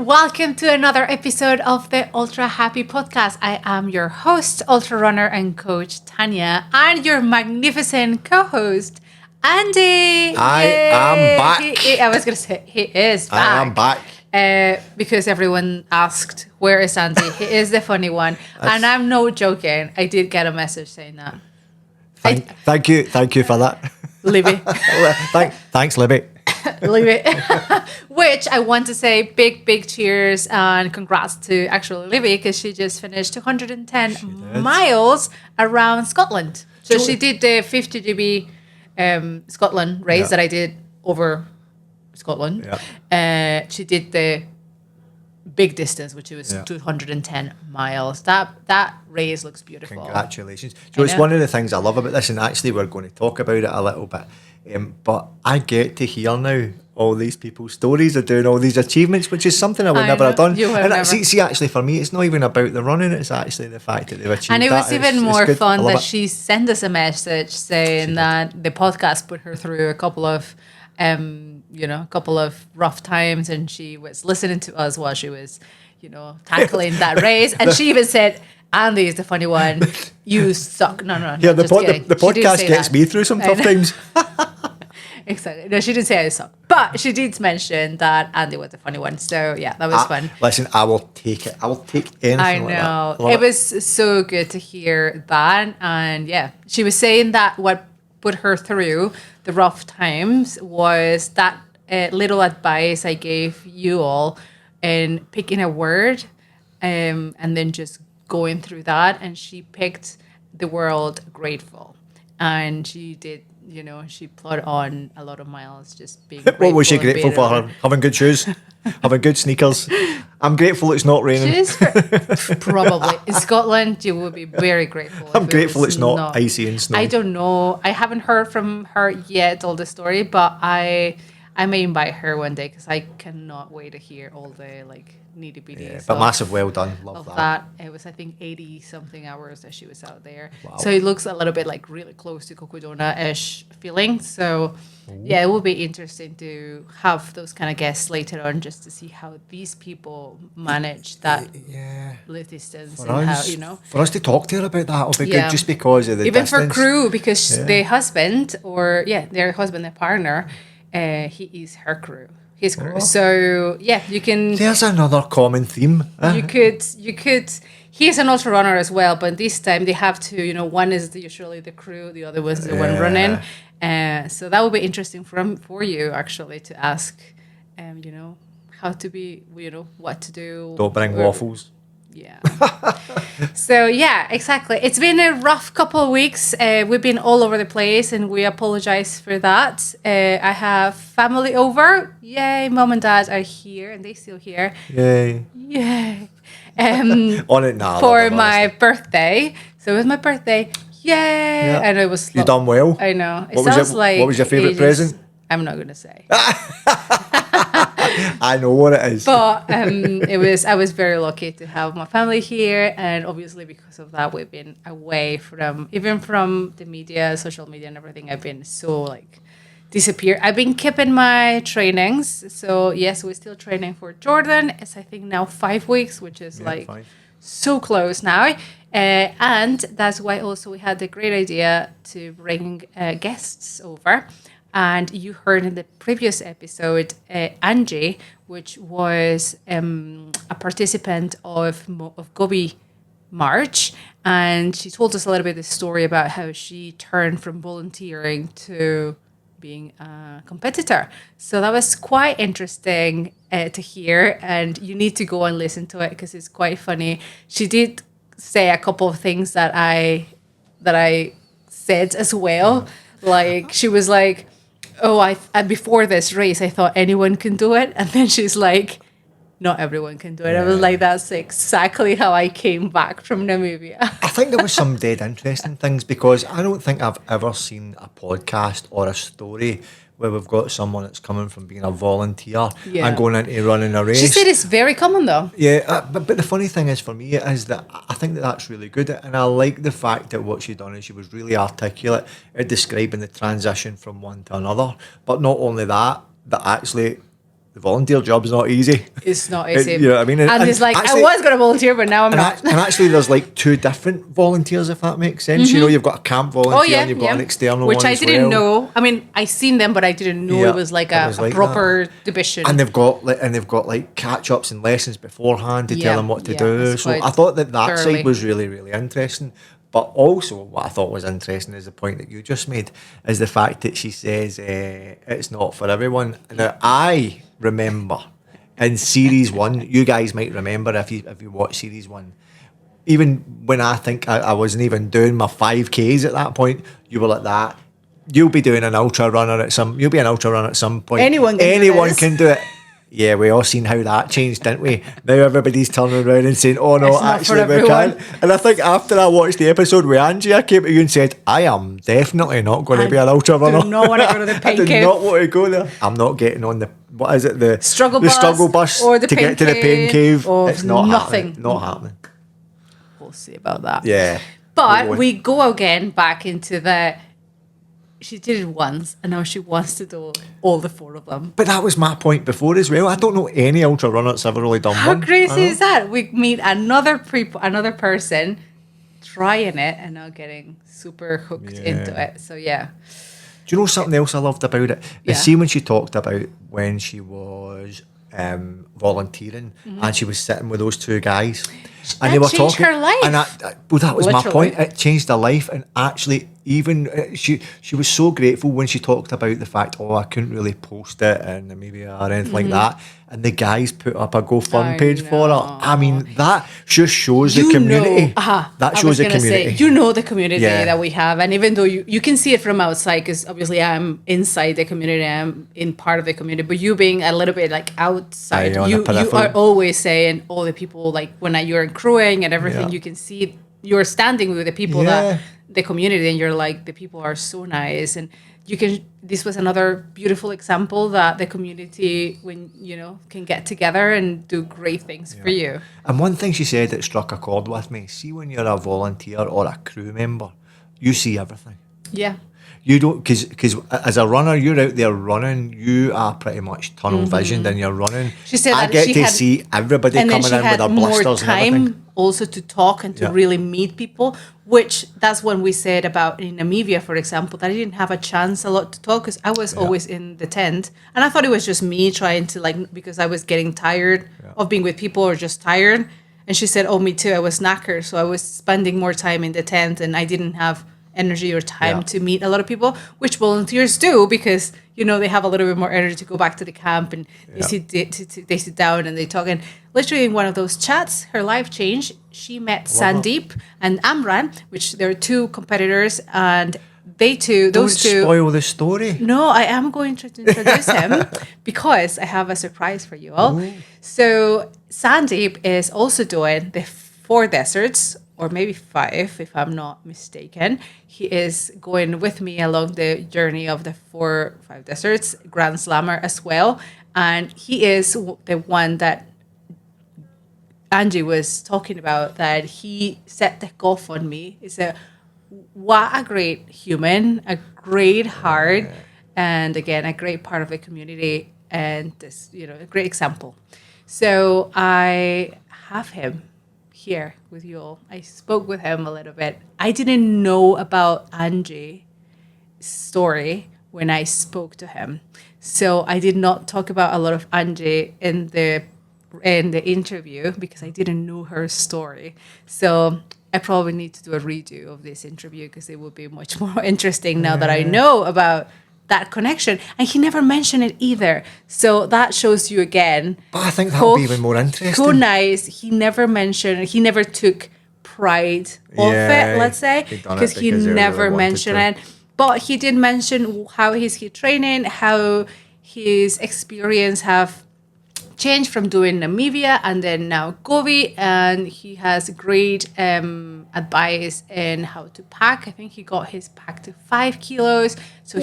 and welcome to another episode of the Ultra Happy Podcast. I am your host, ultra runner and coach Tanya, and your magnificent co-host, Andy. I am back. I was going to say, he is back. I am back. Because everyone asked, where is Andy? He is the funny one. And I'm no joking. I did get a message saying that. Thank you for that. Libby. Thanks, Libby. Libby. Which I want to say big cheers and congrats to actually Libby because she just finished 210 miles around Scotland. So she did the 50 GB Scotland race that I did over Scotland. Yeah. She did the big distance, which was 210 miles. That race looks beautiful. Congratulations. So it's one of the things I love about this, and actually we're going to talk about it a little bit. But I get to hear now all these people's stories of doing all these achievements, which is something I would never have done. See, actually, for me, it's not even about the running; it's actually the fact that they've achieved that. And it was even more fun that she sent us a message saying that the podcast put her through a couple of rough times, and she was listening to us while she was, tackling that race, and she even said, Andy is the funny one. You suck. No. Yeah, the podcast gets me through some tough times. Exactly. No, she didn't say I suck. But she did mention that Andy was the funny one. So, yeah, that was fun. Listen, I will take it. I will take anything I know. Like that. It was so good to hear that. And, yeah, she was saying that what put her through the rough times was that little advice I gave you all in picking a word and then just going through that, and she picked the word grateful, and she did, she put on a lot of miles just being grateful. What was she grateful for? Having good shoes, having good sneakers. I'm grateful it's not raining. Probably in Scotland you would be very grateful. I'm grateful it's not icy and snowy. I don't know, I haven't heard from her yet all the story, but I may invite her one day because I cannot wait to hear all the nitty-bitties. But massive well done. Love that. It was, I think, 80-something hours that she was out there. Wow. So it looks a little bit like really close to Cocodona-ish feeling. So, yeah, it will be interesting to have those kind of guests later on just to see how these people manage that live distance. For us to talk to her about that will be good just because of the even distance. For crew, because the husband their husband, their partner, he is her crew. His crew. So you can. There's another common theme. You could. He's an ultra runner as well, but this time they have to. One is usually the crew, the other one's the one running. So that will be interesting for you actually to ask, how to be, what to do. Don't bring waffles. Yeah. So exactly. It's been a rough couple of weeks. We've been all over the place, and we apologize for that. I have family over. Yay! Mom and Dad are here, and they still here. Yay! On it now for my birthday. So it was my birthday. Yay! Yeah. And it was. You done well. I know. What was your favorite present? I'm not gonna say. I know what it is. But I was very lucky to have my family here, and obviously because of that we've been away from the media, social media and everything. I've been so disappeared. I've been keeping my trainings. So yes, we're still training for Jordan. It's I think now 5 weeks, which is so close now. And that's why also we had the great idea to bring guests over. And you heard in the previous episode, Angie, which was a participant of Gobi March, and she told us a little bit the story about how she turned from volunteering to being a competitor. So that was quite interesting to hear, and you need to go and listen to it because it's quite funny. She did say a couple of things that I said as well. She was like, I before this race, I thought anyone can do it. And then she's like, not everyone can do it. I was like, that's exactly how I came back from Namibia. I think there was some dead interesting things because I don't think I've ever seen a podcast or a story where we've got someone that's coming from being a volunteer and going into running a race. She said it's very common though. Yeah, but the funny thing is for me is that I think that's really good, and I like the fact that what she done is she was really articulate at describing the transition from one to another. But not only that, that actually the volunteer job's not easy. It's not easy. You know what I mean? And it's like, actually, I was going to volunteer, but now I'm not. And actually, there's like two different volunteers, if that makes sense. You know, you've got a camp volunteer and you've got an external which one I as didn't well. know. I mean, I seen them, but I didn't know it was like a proper division. And they've got like catch ups and lessons beforehand to tell them what to do. So I thought that side was really, really interesting. But also, what I thought was interesting is the point that you just made, is the fact that she says it's not for everyone. Now, I remember in series 1, you guys might remember if you watch series 1, even when I think I wasn't even doing my 5Ks at that point, you were like that. You'll be an ultra runner at some point. Anyone can do it. Yeah, we all seen how that changed, didn't we? Now everybody's turning around and saying, oh no, actually we can't. And I think after I watched the episode with Angie, I came to you and said, I am definitely not going to be an ultra runner. I do not want to go to the pain cave. I do not want to go there. I'm not getting on the struggle bus or the to get to the pain cave. It's not happening. Not happening. We'll see about that. Yeah. But we go again back into the... She did it once, and now she wants to do all the 4 of them. But that was my point before as well. I don't know any ultra runner that's ever really done one. How crazy is that? We meet another person trying it and now getting super hooked into it. So yeah. Do you know something else I loved about it? Yeah. See, when she talked about when she was volunteering and she was sitting with those 2 guys and they were talking, her life. And that was literally my point. It changed her life, and actually, even she was so grateful when she talked about the fact, I couldn't really post it and maybe or anything like that. And the guys put up a GoFundMe page for her. I mean, that just shows the community. That shows the community. The community that we have, and even though you can see it from outside, because obviously I'm inside the community, I'm in part of the community, but you being a little bit like outside, you are always saying all the people, like when you're crewing and everything, you can see you're standing with the people that the community, and you're like, the people are so nice, and this was another beautiful example that the community, when can get together and do great things for you. And one thing she said that struck a chord with me: see, when you're a volunteer or a crew member, you see everything. Yeah. You don't, because as a runner, you're out there running. You are pretty much tunnel visioned, and you're running. She said I get to see everybody coming in with their blisters and everything. Also to talk and to really meet people, which that's when we said about in Namibia, for example, that I didn't have a chance a lot to talk because I was always in the tent, and I thought it was just me trying to because I was getting tired of being with people or just tired. And she said, me too, I was knackered, so I was spending more time in the tent and I didn't have energy or time to meet a lot of people, which volunteers do, because they have a little bit more energy to go back to the camp, and they sit down and they talk. And literally in one of those chats, her life changed. She met Sandeep and Amran, which they're 2 competitors, and those two. Don't spoil the story. No, I am going to introduce him because I have a surprise for you all. Ooh. So Sandeep is also doing the 4 deserts, or maybe 5, if I'm not mistaken. He is going with me along the journey of the 5 deserts, Grand Slammer as well. And he is the one that Angie was talking about, that he set the GoFundMe. What a great human, a great heart, and again, a great part of the community, and this, a great example. So I have him here with you all. I spoke with him a little bit. I didn't know about Angie's story when I spoke to him, so I did not talk about a lot of Angie in the interview because I didn't know her story. So I probably need to do a redo of this interview because it will be much more interesting now that I know about that connection. And he never mentioned it either. So that shows you again. But I think that would be even more interesting. So nice. He never mentioned, he never took pride of it, let's say, because he never mentioned it. But he did mention how he's training, how his experience have changed from doing Namibia and then now Gobi, and he has great advice in how to pack. I think he got his pack to 5 kilos. So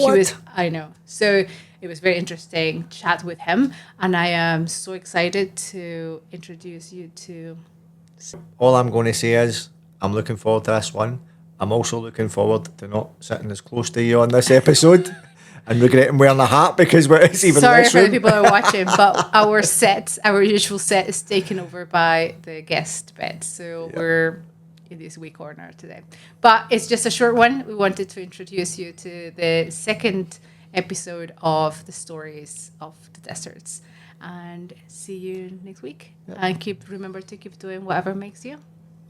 So it was very interesting chat with him, and I am so excited to introduce you to. All I'm going to say is I'm looking forward to this one. I'm also looking forward to not sitting as close to you on this episode. and regretting wearing a hat because it's even Sorry less for the room. people who are watching, but our usual set is taken over by the guest bed. So we're in this wee corner today. But it's just a short one. We wanted to introduce you to the second episode of the stories of the deserts. And see you next week. And remember to keep doing whatever makes you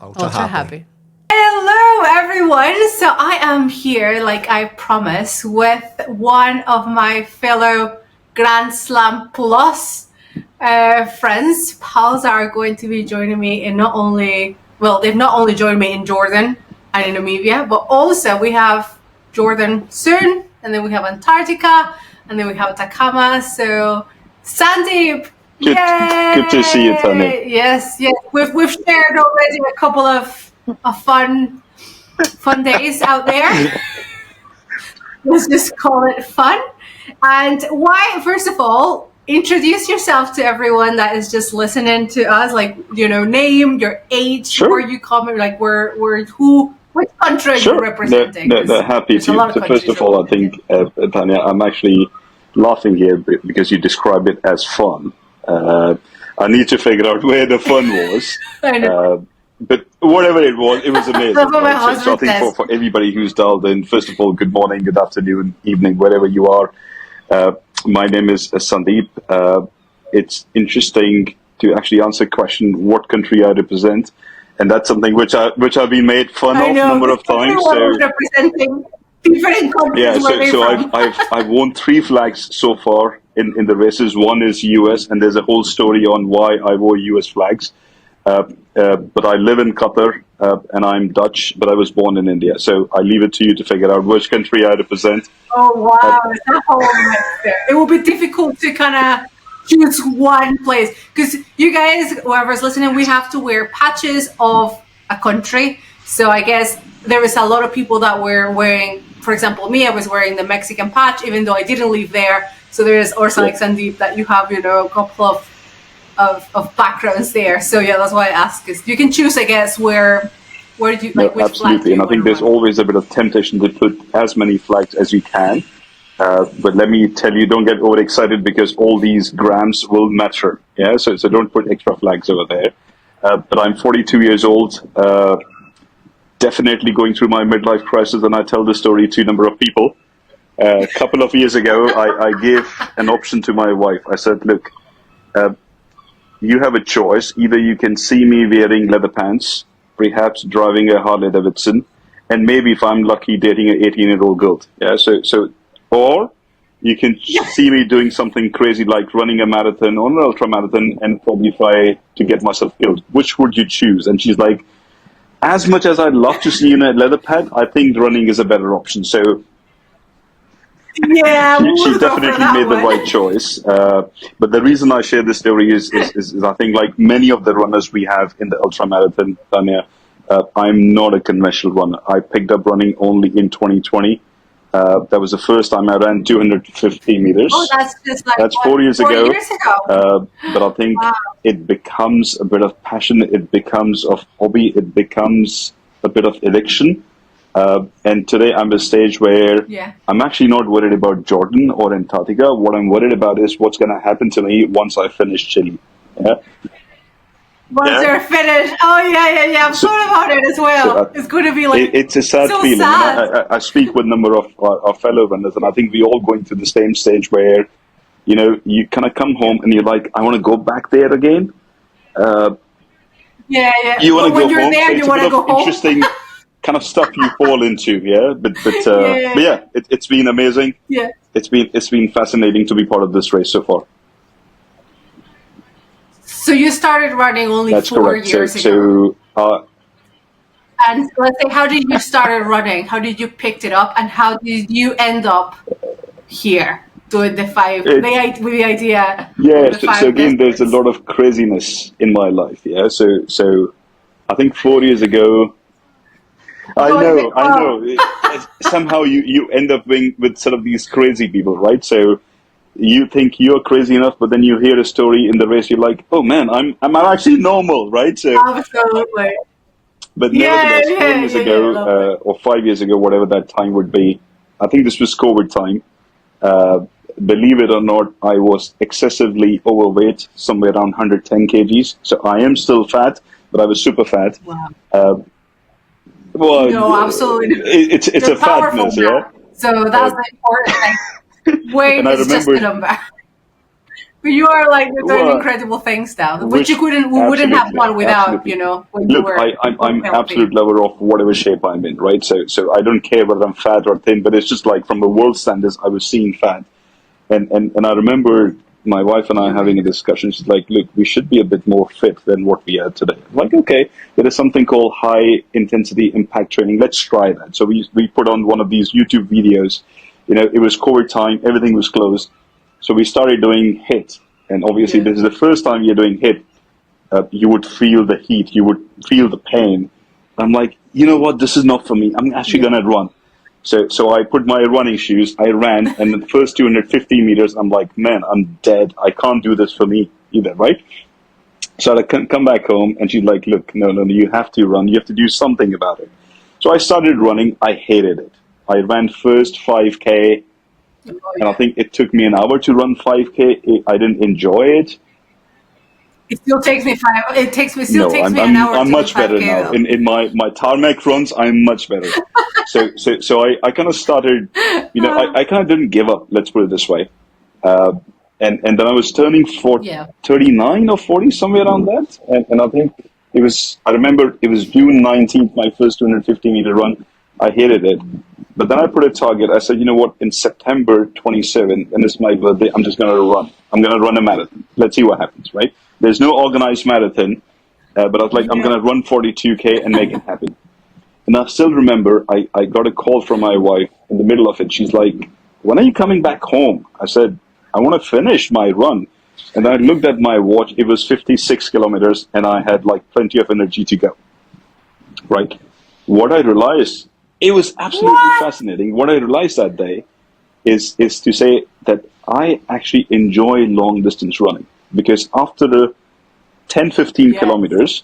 ultra happy. Hello, everyone. So I am here, like I promised, with one of my fellow Grand Slam Plus friends. Pals are going to be joining me in they've not only joined me in Jordan and in Namibia, but also we have Jordan soon, and then we have Antarctica, and then we have Atacama. So Sandeep. Good to see you, Tanya. Yes. We've shared already a couple of fun days out there. Let's just call it fun. And why? First of all, introduce yourself to everyone that is just listening to us. Like, name, your age, where you come, like what country are you representing? They're happy to. So first of all, I think, Tanya, I'm actually laughing here because you describe it as fun. I need to figure out where the fun was. I know. But whatever it was amazing. That's what my husband so I think says. for everybody who's dialed in, first of all, good morning, good afternoon, evening, wherever you are. My name is Sandeep. It's interesting to actually answer a question, what country I represent. And that's something which I've been made fun of a number of times. So representing different countries. Yeah, so I've won 3 flags so far in the races. One is US, and there's a whole story on why I wore US flags. But I live in Qatar, and I'm Dutch, but I was born in India. So I leave it to you to figure out which country I represent. Oh, wow. That's a whole mess there. It will be difficult to kind of choose one place. Because you guys, whoever's listening, we have to wear patches of a country. So I guess there is a lot of people that were wearing, for example, me, I was wearing the Mexican patch, even though I didn't live there. So there is also like Sandeep that you have, a couple of backgrounds there. So yeah, that's why I ask, is you can choose, I guess, where do you like which absolutely. And I think there's always a bit of temptation to put as many flags as you can. But let me tell you, don't get overexcited because all these grams will matter. Yeah, so don't put extra flags over there. But I'm 42 years old, definitely going through my midlife crisis, and I tell the story to a number of people. A couple of years ago, I gave an option to my wife. I said, look, you have a choice. Either you can see me wearing leather pants, perhaps driving a Harley Davidson, and maybe if I'm lucky, dating an 18-year-old girl. Yeah, so or you can see me doing something crazy like running a marathon or an ultra marathon and probably try to get myself killed. Which would you choose? And she's like, as much as I'd love to see you in a leather pad, I think running is a better option. So yeah, she definitely made the right choice. But the reason I share this story is I think like many of the runners we have in the ultra marathon, Tanya, I'm not a conventional runner. I picked up running only in 2020. That was the first time I ran 250 meters. Oh, that's 4 years ago. But I think it becomes a bit of passion. It becomes of hobby. It becomes a bit of addiction. And today I'm at a stage where I'm actually not worried about Jordan or Antarctica. What I'm worried about is what's going to happen to me once I finish Chile. Yeah? Once they're finished. Oh, yeah. I've thought about it as well. It's going to be like it's a sad feeling. Sad. I speak with a number of fellow runners, and I think we're all going through the same stage where, you kind of come home and you're like, I want to go back there again. You want to go home. There, you want to go home. Interesting kind of stuff you fall into, yeah. But yeah, it's been amazing. Yeah, it's been fascinating to be part of this race so far. So you started running only That's 4 correct. years ago. And let's say, how did you start running? How did you pick it up, and how did you end up here doing the 5? The idea. Yeah. So again, there's a lot of craziness in my life. Yeah. So I think 4 years ago. I know. Somehow you end up being with sort of these crazy people, right? So you think you're crazy enough, but then you hear a story in the race, you're like, oh man, I'm actually normal, right? So absolutely. But nevertheless, 4 years ago, or 5 years ago, whatever that time would be, I think this was COVID time. Believe it or not, I was excessively overweight, somewhere around 110 kgs. So I am still fat, but I was super fat. Wow. Well, No, absolutely. It's You're a fatness, yeah. So that's the important thing. Weight And I is just remember, a number. But you are like you're doing well, incredible things now, which which we wouldn't have done without, absolutely. when you Look, were I'm healthy. absolute lover of whatever shape I'm in, right? So I don't care whether I'm fat or thin, but it's just like from the world standards, I was seen fat. And I remember my wife and I having a discussion. She's like, look, we should be a bit more fit than what we are today. I'm like, okay, there is something called high intensity impact training. Let's try that. So we put on one of these YouTube videos. It was COVID time, everything was closed. So we started doing HIIT. And obviously, this is the first time you're doing HIIT. You would feel the heat, you would feel the pain. I'm like, you know what, this is not for me. I'm actually going to run. So I put my running shoes, I ran, and the first 250 meters, I'm like, man, I'm dead. I can't do this for me either, right? So I come back home, and she's like, look, no, you have to run. You have to do something about it. So I started running. I hated it. I ran first 5K, and I think it took me an hour to run 5K. I didn't enjoy it. It still takes me still No, takes me an hour I'm to much do better 5K now. though. In my tarmac runs, I'm much better. So I kind of started, I kind of didn't give up. Let's put it this way. And then I was turning 39 or 40, somewhere around that. And I think I remember it was June 19th, my first 250-meter run. I hated it. But then I put a target. I said, you know what, in September 27, and it's my birthday, I'm just going to run. I'm going to run a marathon. Let's see what happens, right? There's no organized marathon, but I was like, I'm going to run 42K and make it happen. And I still remember I got a call from my wife in the middle of it. She's like, when are you coming back home? I said, I want to finish my run. And I looked at my watch. It was 56 kilometers, and I had like plenty of energy to go. Right? What I realized, it was absolutely fascinating. What I realized that day is to say that I actually enjoy long distance running, because after the 10, 15 kilometers,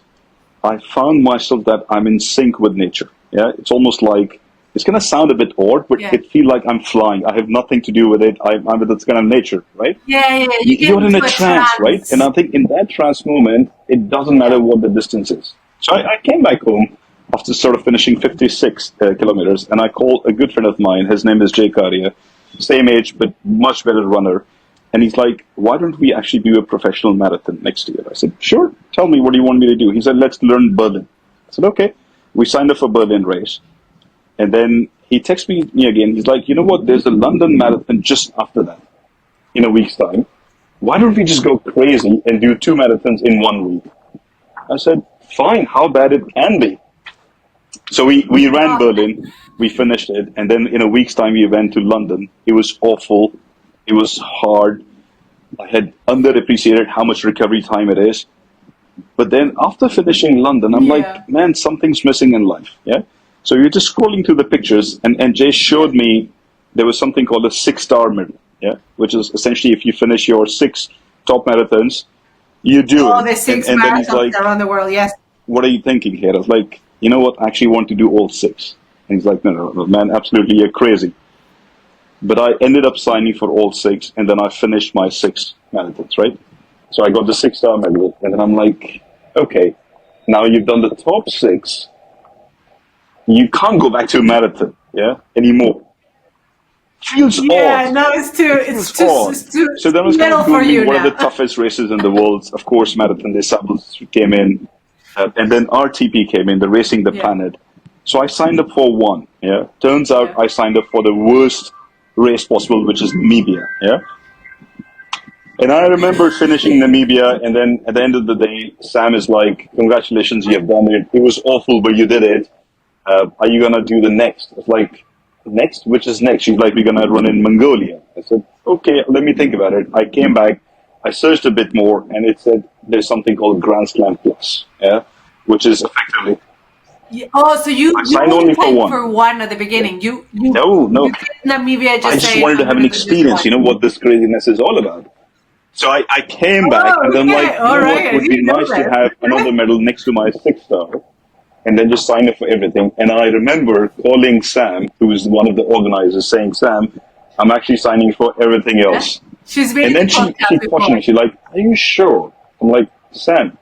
I found myself that I'm in sync with nature. Yeah, it's almost like, it's going to sound a bit odd, but it feels like I'm flying. I have nothing to do with it. I'm with this kind of nature, right? You're in a trance, right? And I think in that trance moment, it doesn't matter what the distance is. So I came back home after sort of finishing 56 kilometers, and I called a good friend of mine. His name is Jay Karia, same age, but much better runner. And he's like, why don't we actually do a professional marathon next year? I said, sure, tell me, what do you want me to do? He said, let's learn Berlin. I said, okay. We signed up for Berlin race. And then he texted me again. He's like, you know what? There's a London marathon just after that, in a week's time. Why don't we just go crazy and do 2 marathons in 1 week? I said, fine, how bad it can be. So we ran Berlin, we finished it, and then in a week's time we went to London. It was awful. It was hard. I had underappreciated how much recovery time it is. But then after finishing London, I'm like, man, something's missing in life. Yeah. So you're just scrolling through the pictures, and Jay showed me there was something called a 6-star medal. Yeah, which is essentially if you finish your 6 top marathons, you do it. The 6 and then he's marathons like, around the world. Yes. What are you thinking here? I was like, you know what? I actually want to do all 6. And he's like, no, man, absolutely, you're crazy. But I ended up signing for all 6, and then I finished my 6 marathons, right? So I got the 6-star medal, and then I'm like, okay, now you've done the top 6. You can't go back to a marathon, anymore. Feels odd. Yeah, no, it's too So then I was kind of Googling what are the toughest races in the world. Of course, Marathon des Sables came in, and then RTP came in, the Racing the Planet. So I signed up for one. Yeah, turns out I signed up for the worst race possible, which is Namibia. Yeah. And I remember finishing Namibia, and then at the end of the day, Sam is like, congratulations, you have done it. It was awful, but you did it. Are you going to do the next? It's like, next? Which is next? She's like, we're going to run in Mongolia. I said, okay, let me think about it. I came back, I searched a bit more, and it said there's something called Grand Slam Plus, which is effectively... Oh, so you signed only for one at the beginning. No. You Namibia I just wanted to have an experience, what this craziness is all about. So I came back, and then what would be nice to have another medal next to my 6-star, and then just sign up for everything. And I remember calling Sam, who is one of the organizers, saying, Sam, I'm actually signing for everything else. She's been And then she questioned me. She's like, are you sure? I'm like, Sam,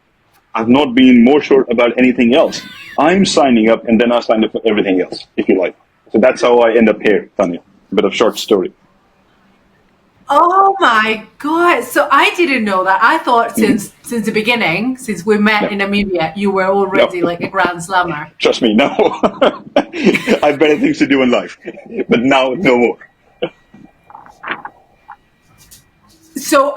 I've not been more sure about anything else. I'm signing up, and then I signed up for everything else, if you like. So that's how I end up here, Tanya. A bit of short story. Oh my God. So I didn't know that. I thought since the beginning, since we met in Namibia, you were already like a Grand Slammer. Trust me, no. I have better things to do in life. But now, no more. So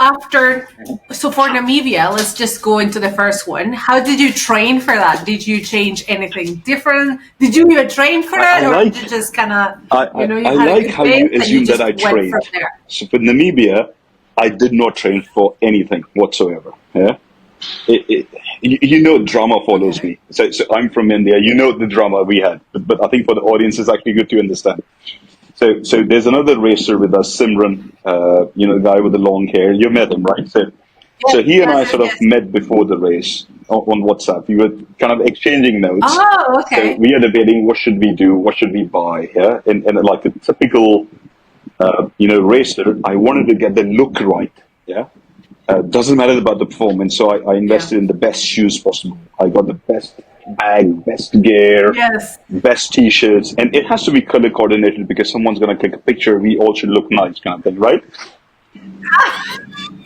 for Namibia, let's just go into the first one. How did you train for that? Did you change anything different? Did you even train for it, or did you just kind of, I like how you assume that I trained. So for Namibia, I did not train for anything whatsoever. Yeah, you know, drama follows me. So I'm from India. You know the drama we had, but I think for the audience, it's actually good to understand. So there's another racer with us, Simran, the guy with the long hair. You met him, right? So he and I sort of met before the race on WhatsApp. We were kind of exchanging notes. Oh, okay. So we are debating what should we do, what should we buy, yeah? And like a typical, racer, I wanted to get the look right, yeah? Doesn't matter about the performance, so I invested in the best shoes possible. I got the best bag, best gear, best t-shirts, and it has to be color coordinated because someone's going to click a picture. We all should look nice, kind of thing, right?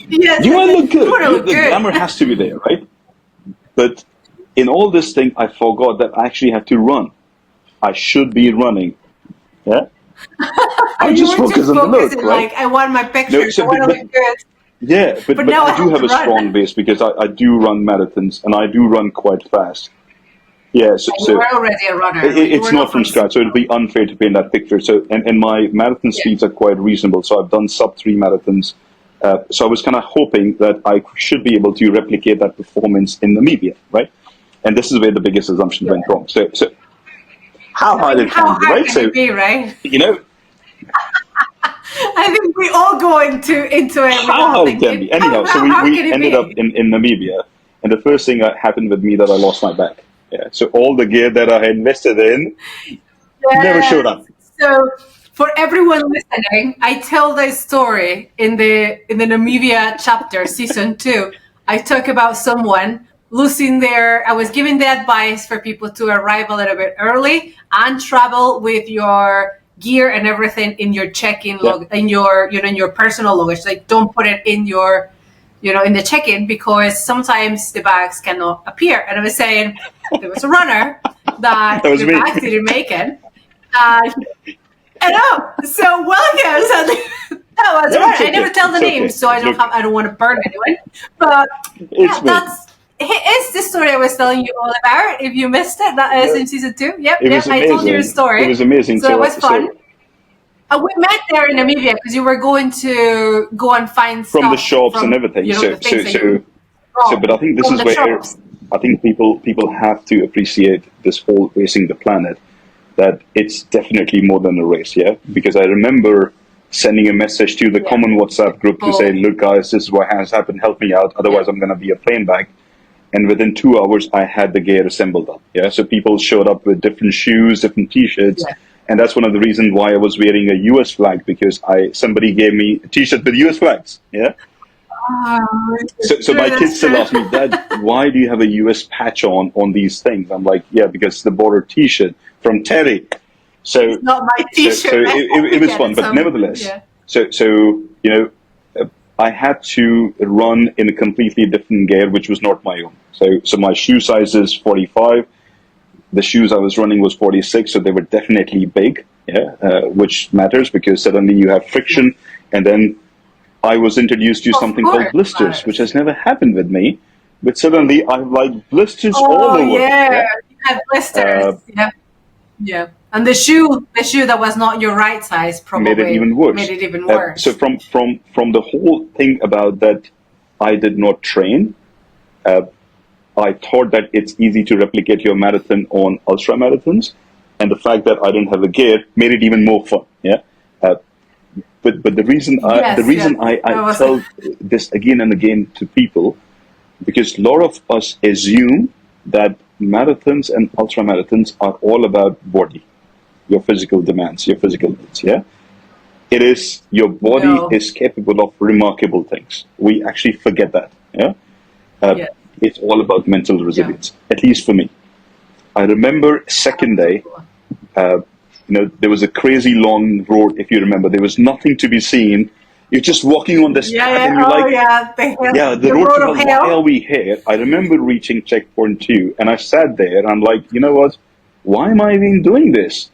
Yes, you want to look good. The glamour has to be there, right? But in all this thing, I forgot that I actually have to run. I should be running. Yeah? I just focus on the look, right? Like, I want my pictures, I want to look good. Yeah, but now I do have a strong base because I do run marathons and I do run quite fast. Yeah, so you're already a runner. It's not from scratch, so it would be unfair to paint that picture. So, and my marathon speeds are quite reasonable. So I've done sub-3 marathons. So I was kind of hoping that I should be able to replicate that performance in Namibia, right? And this is where the biggest assumption went wrong. So how hard it can be, right? Can it be, right? You know. I think we all go into it. How hard it can be. Anyhow, so we ended up in Namibia, and the first thing that happened with me that I lost my back. Yeah, so all the gear that I had invested in never showed up. So for everyone listening, I tell this story in the Namibia chapter, season 2. I talk about someone losing I was giving the advice for people to arrive a little bit early and travel with your gear and everything in your check-in in your personal luggage. Like, don't put it in your in the check-in because sometimes the bags cannot appear. And I was saying there was a runner that the bag didn't make it. I know. So welcome. So that was right. I never tell the name, so I don't want to burn anyone. But it's the story I was telling you all about. If you missed it, that is in season 2. Yep. I told you a story. It was amazing. So it was fun. We met there in Namibia because you were going to go and find stuff from the shops and everything. But I think this is where I think people have to appreciate this whole racing the planet. That it's definitely more than a race, yeah. Because I remember sending a message to the common WhatsApp group to say, "Look, guys, this is what has happened. Help me out. Otherwise, I'm going to be a plane bag." And within 2 hours, I had the gear assembled up. Yeah, so people showed up with different shoes, different T-shirts. Yeah. And that's one of the reasons why I was wearing a US flag, because somebody gave me a T-shirt with US flags. Yeah. So my kids still ask me, Dad, why do you have a US patch on these things? I'm like, yeah, because it's the border T-shirt from Terry. So it's not my T-shirt. So it was fun, but nevertheless. Yeah. So I had to run in a completely different gear, which was not my own. So my shoe size is 45. The shoes I was running was 46, so they were definitely big, which matters because suddenly you have friction. And then I was introduced to something called blisters, which has never happened with me. But suddenly I have like blisters all over. Yeah, you had blisters. Yeah. And the shoe that was not your right size probably made it even worse. So from the whole thing about that, I did not train. I thought that it's easy to replicate your marathon on ultra marathons, and the fact that I didn't have a gear made it even more fun. Yeah, but the reason I tell this again and again to people, because a lot of us assume that marathons and ultra marathons are all about body, your physical demands, your physical needs. Yeah, It is, your body No. is capable of remarkable things. We actually forget that. Yeah. Yeah. It's all about mental resilience, at least for me. I remember second day, there was a crazy long road, if you remember. There was nothing to be seen. You're just walking on this path and you're the road to hell, why are we here? I remember reaching checkpoint 2 and I sat there and I'm like, you know what? Why am I even doing this?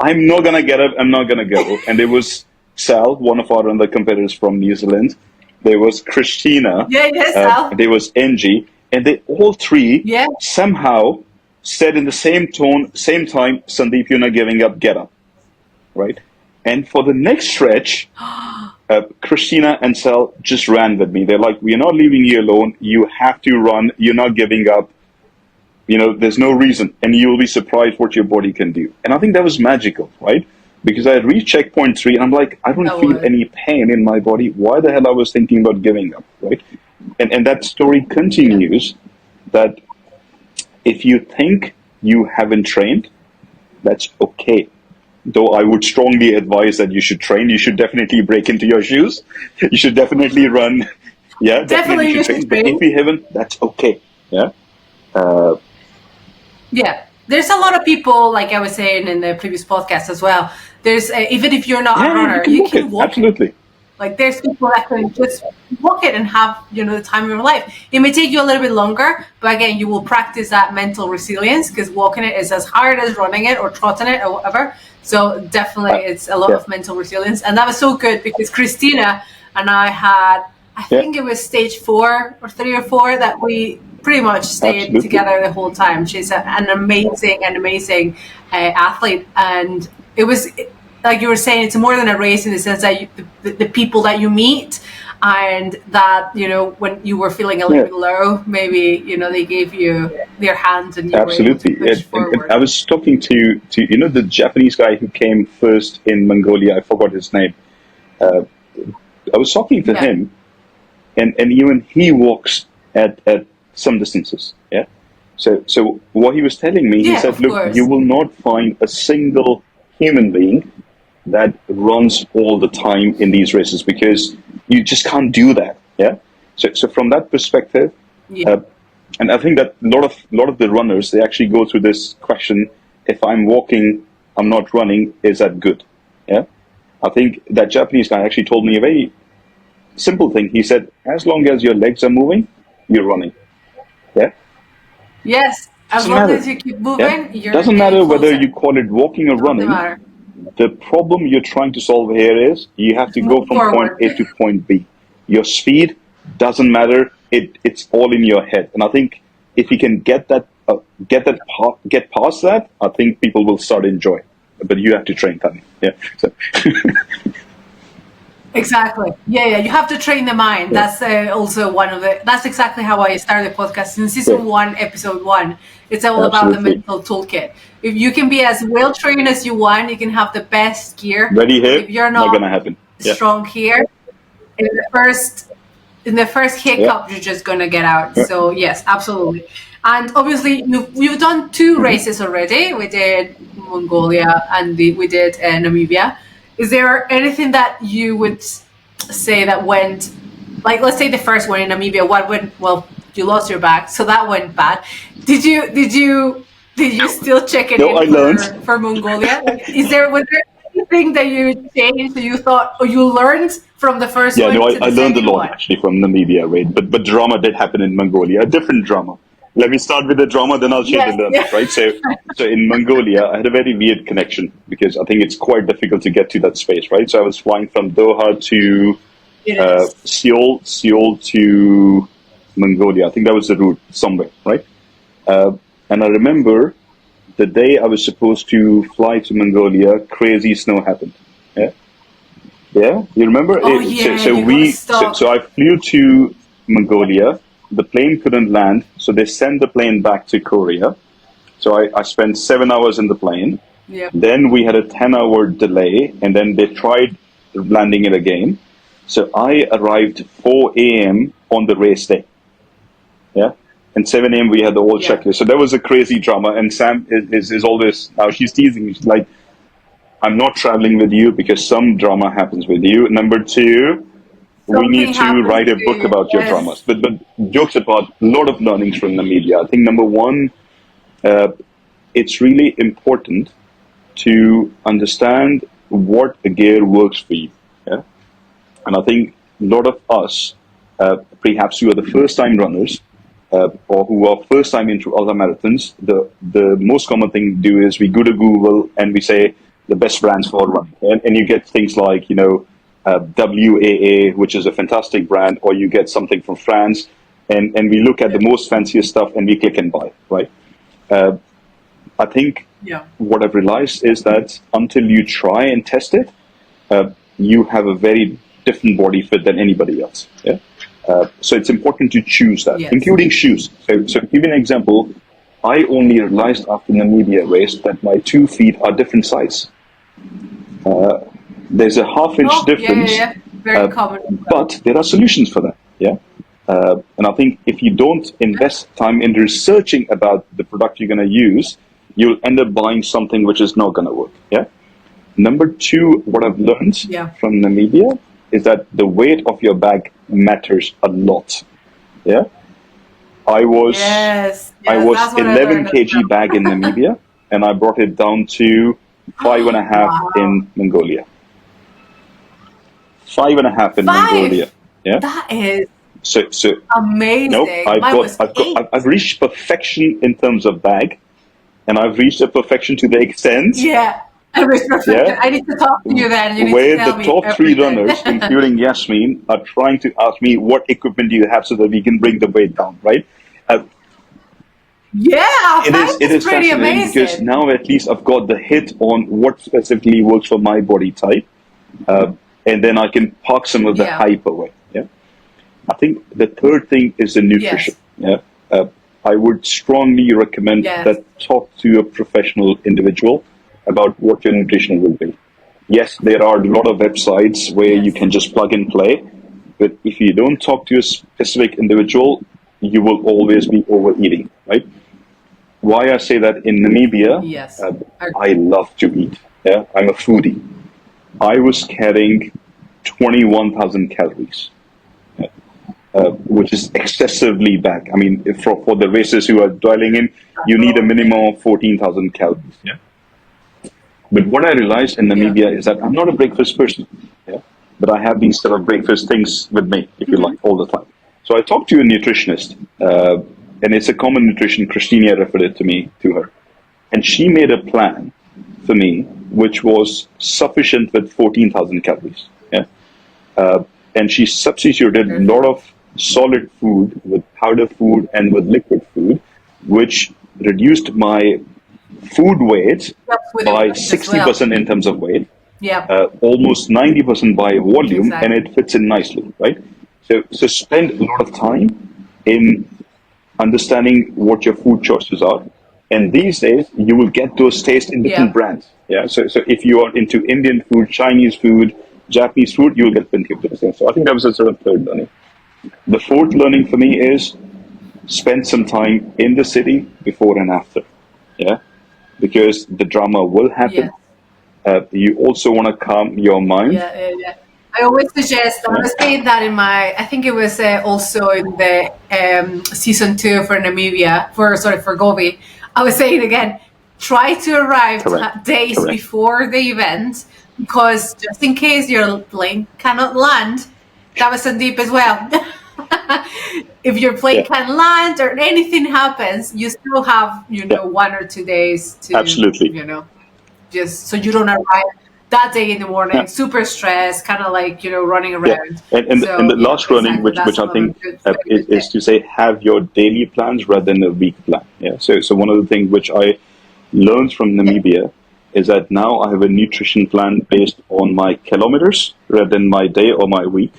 I'm not going to get up. I'm not going to go. And there was Sal, one of our other competitors from New Zealand. There was Christina. Sal. There was Angie. And they all three somehow said in the same tone, same time, Sandeep, you're not giving up, get up. Right? And for the next stretch, Christina and Sal just ran with me. They're like, we're not leaving you alone. You have to run. You're not giving up. There's no reason. And you'll be surprised what your body can do. And I think that was magical, right? Because I had reached checkpoint 3 and I'm like, I don't feel any pain in my body. Why the hell I was thinking about giving up, right? And that story continues that if you think you haven't trained, that's okay. Though I would strongly advise that you should train. You should definitely break into your shoes. You should definitely run. Yeah, definitely you should train. But if you haven't, that's okay. Yeah. Yeah. There's a lot of people, like I was saying in the previous podcast as well. There's even if you're not a runner, you can walk. Absolutely. Like there's people that can just walk it and have the time of your life. It may take you a little bit longer, but again, you will practice that mental resilience because walking it is as hard as running it or trotting it or whatever. So definitely, it's a lot of mental resilience, and that was so good because Christina and I had, I think it was stage 4 or 3 or 4 that we pretty much stayed together the whole time. She's an amazing athlete, and it was. Like you were saying, it's more than a race in the sense that the people that you meet, and that when you were feeling a little bit low, maybe they gave you their hand and you were able to push forward. And I was talking to the Japanese guy who came first in Mongolia. I forgot his name. I was talking to him, and even he walks at some distances. Yeah. So what he was telling me, he said, look, you will not find a single human being that runs all the time in these races because you just can't do that. Yeah. So from that perspective, and I think that a lot of the runners, they actually go through this question: if I'm walking, I'm not running, is that good? Yeah. I think that Japanese guy actually told me a very simple thing. He said, as long as your legs are moving, you're running. Yeah. Yes. As long as you keep moving, you're doesn't matter whether you call it walking or running. The problem you're trying to solve here is you have to go from point A to point B. Your speed doesn't matter. It's all in your head. And I think if you can get past that, I think people will start enjoying. But you have to train that. Yeah. So. Exactly. Yeah. You have to train the mind. That's also one of the. That's exactly how I started the podcast in season 1, episode 1. It's all about the mental toolkit. If you can be as well trained as you want, you can have the best gear. Ready here? If you're not gonna happen. Strong here, in the first hiccup, you're just gonna get out. So yes, absolutely. And obviously, you've done 2 races already. We did Mongolia and we did Namibia. Is there anything that you would say that went, like, let's say the first one in Namibia, what went, well, you lost your back, so that went bad. Did you still check it in for Mongolia? Like, was there anything that you changed that you thought, or you learned from the first one? I learned a lot actually from Namibia, right? But drama did happen in Mongolia, a different drama. Let me start with the drama, then I'll share the learning, right? So in Mongolia, I had a very weird connection because I think it's quite difficult to get to that space, right? So I was flying from Doha to Seoul to Mongolia. I think that was the route somewhere, right? And I remember the day I was supposed to fly to Mongolia, crazy snow happened. Yeah, you remember? So I flew to Mongolia. The plane couldn't land, so they sent the plane back to Korea. So I spent 7 hours in the plane. Yep. Then we had a 10-hour delay, and then they tried landing it again. So I arrived 4 a.m. on the race day. Yeah. And 7 a.m. we had the whole checklist. So that was a crazy drama. And Sam is always, now she's teasing me. She's like, I'm not traveling with you because some drama happens with you. Number two, we need to write a book about your dramas. But jokes apart, a lot of learnings from the media. I think number one, it's really important to understand what gear works for you. Yeah? And I think a lot of us, perhaps who are the first-time runners, or who are first time into ultra marathons, the most common thing to do is we go to Google and we say the best brands for running. And you get things like, WAA, which is a fantastic brand, or you get something from France, and we look at the most fanciest stuff and we click and buy, right? I think what I've realized is that until you try and test it, you have a very different body fit than anybody else. Yeah. So it's important to choose that, including shoes. So to give you an example, I only realized after the Namibia race that my 2 feet are different size. There's a half-inch difference, Very common. but there are solutions for that. Yeah, and I think if you don't invest time in researching about the product you're going to use, you'll end up buying something which is not going to work. Yeah. Number two, what I've learned from Namibia is that the weight of your bag matters a lot. Yeah, I was 11 kg bag in Namibia, and I brought it down to 5.5 in Mongolia. 5.5 in Mongolia. Yeah, that is so amazing. Nope, I've reached perfection in terms of bag, and I've reached a perfection to the extent. Yeah. I need to talk to you then. You need where to tell the top 3 runners, including Yasmin, are trying to ask me what equipment do you have so that we can bring the weight down, right? It is pretty amazing because now at least I've got the hit on what specifically works for my body type, and then I can park some of the hype away. Yeah, I think the third thing is the nutrition. Yeah, I would strongly recommend that talk to a professional individual about what your nutrition will be. Yes, there are a lot of websites where you can just plug and play, but if you don't talk to a specific individual, you will always be overeating, right? Why I say that in Namibia, I love to eat. Yeah, I'm a foodie. I was carrying 21,000 calories, which is excessively back. I mean, for the racers who are dialing in, you need a minimum of 14,000 calories. Yeah. But what I realized in Namibia is that I'm not a breakfast person, but I have these sort of breakfast things with me, if you like, all the time. So I talked to a nutritionist, and it's a common nutrition. Christina referred it to her. And she made a plan for me, which was sufficient with 14,000 calories. Yeah? And she substituted a lot of solid food with powder food and with liquid food, which reduced my food weight by 60% in terms of weight, almost 90% by volume, and it fits in nicely, right? So spend a lot of time in understanding what your food choices are, and these days you will get those tastes in different brands. Yeah. So if you are into Indian food, Chinese food, Japanese food, you will get plenty of those things. So I think that was a sort of third learning. The fourth learning for me is spend some time in the city before and after. Yeah. Because the drama will happen. You also want to calm your mind. I always suggest, I was saying that in I think it was also in the season 2 for Namibia, for Gobi. I was saying again, try to arrive days before the event, because just in case your plane cannot land, that was Sandeep as well. If your plane can land or anything happens, you still have, 1 or 2 days to, just so you don't arrive that day in the morning, super stressed, kind of like, running around. And the last learning, which I think is to say, have your daily plans rather than a week plan. Yeah. So one of the things which I learned from Namibia is that now I have a nutrition plan based on my kilometers rather than my day or my week.